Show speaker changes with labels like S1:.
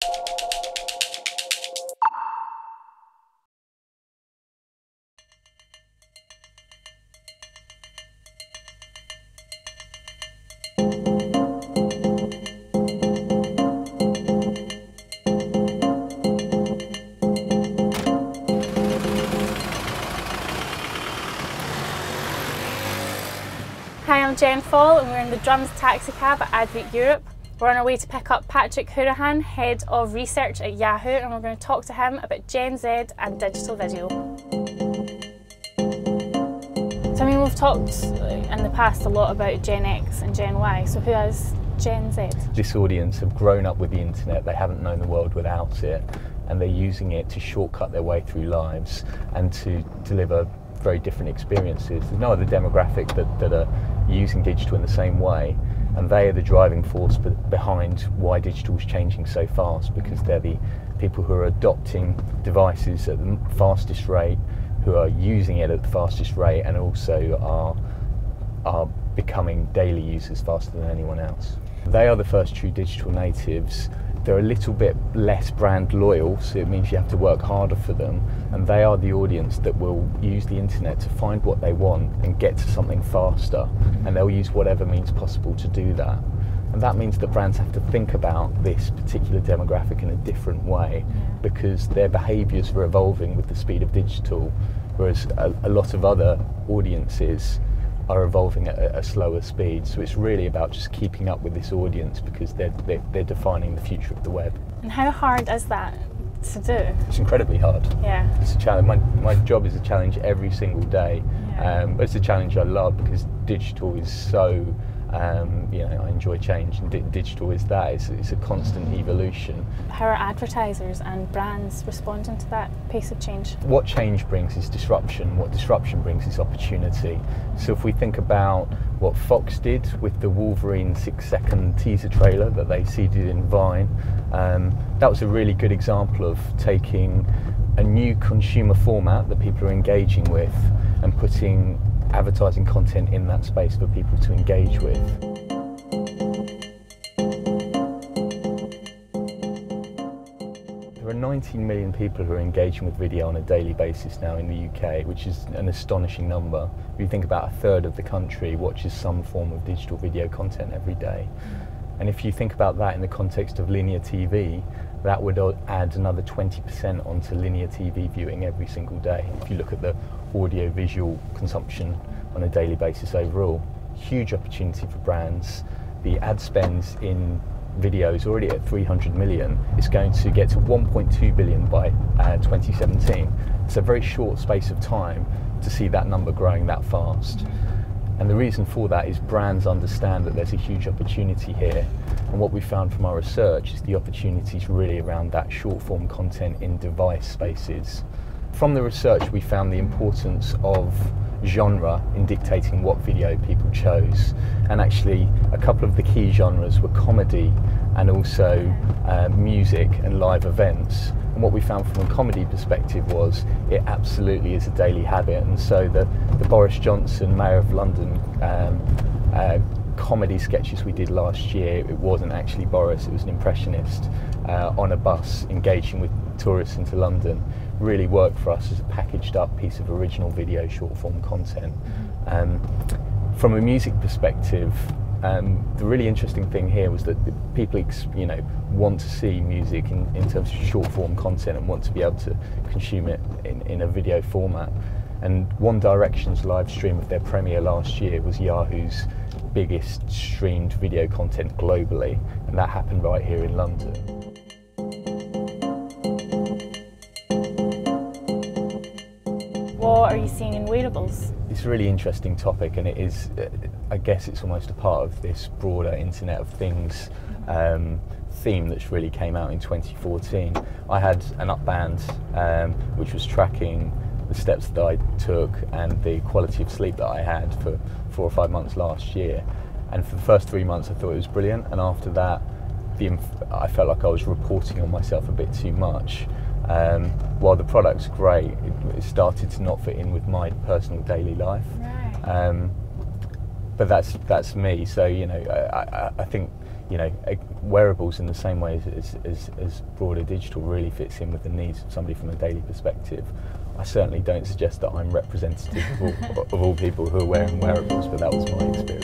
S1: Hi, I'm Jen Fall and we're in the Drums taxi cab at Advent Europe. We're on our way to pick up Patrick Houihan, Head of Research at Yahoo, and we're going to talk to him about Gen Z and digital video. So I mean, we've talked in the past a lot about Gen X and Gen Y, so who is Gen Z?
S2: This audience have grown up with the internet, they haven't known the world without it, and they're using it to shortcut their way through lives and to deliver very different experiences. There's no other demographic that are using digital in the same way, and they are the driving force behind why digital is changing so fast, because they're the people who are adopting devices at the fastest rate, who are using it at the fastest rate, and also are becoming daily users faster than anyone else. They are the first true digital natives. They're a little bit less brand loyal, so it means you have to work harder for them, and they are the audience that will use the internet to find what they want and get to something faster, and they'll use whatever means possible to do that. And that means that brands have to think about this particular demographic in a different way, because their behaviours are evolving with the speed of digital, whereas a lot of other audiences are evolving at a slower speed. So it's really about just keeping up with this audience, because they're defining the future of the web.
S1: And how hard is that to do?
S2: It's incredibly hard.
S1: Yeah.
S2: It's a challenge. My job is a challenge every single day.
S1: Yeah.
S2: But it's a challenge I love, because digital is so, you know, I enjoy change, and digital is that. It's a constant evolution.
S1: How are advertisers and brands responding to that pace of change?
S2: What change brings is disruption. What disruption brings is opportunity. So if we think about what Fox did with the Wolverine 6-second teaser trailer that they seeded in Vine, that was a really good example of taking a new consumer format that people are engaging with and putting advertising content in that space for people to engage with. There are 19 million people who are engaging with video on a daily basis now in the UK, which is an astonishing number. If you think about a third of the country watches some form of digital video content every day. And if you think about that in the context of linear TV, that would add another 20% onto linear TV viewing every single day. If you look at the audio-visual consumption on a daily basis overall, huge opportunity for brands. The ad spends in video is already at 300 million. It's going to get to 1.2 billion by 2017. It's a very short space of time to see that number growing that fast. And the reason for that is brands understand that there's a huge opportunity here. And what we found from our research is the opportunities really around that short form content in device spaces. From the research, we found the importance of genre in dictating what video people chose. And actually, a couple of the key genres were comedy and also music and live events. And what we found from a comedy perspective was it absolutely is a daily habit. And so the Boris Johnson, Mayor of London, comedy sketches we did last year, it wasn't actually Boris, it was an impressionist on a bus engaging with tourists into London, really worked for us as a packaged up piece of original video short form content. From a music perspective, the really interesting thing here was that people want to see music in terms of short form content and want to be able to consume it in a video format. And One Direction's live stream of their premiere last year was Yahoo's biggest streamed video content globally, and that happened right here in London.
S1: What are you seeing in wearables?
S2: It's a really interesting topic, and it is, I guess it's almost a part of this broader Internet of Things theme that's really came out in 2014. I had an up band which was tracking the steps that I took and the quality of sleep that I had for 4 or 5 months last year. And for the first 3 months I thought it was brilliant, and after that I felt like I was reporting on myself a bit too much. While the product's great, it started to not fit in with my personal daily life.
S1: Right.
S2: But that's me. So I think you know, wearables in the same way as broader digital really fits in with the needs of somebody from a daily perspective. I certainly don't suggest that I'm representative of all people who are wearing wearables, but that was my experience.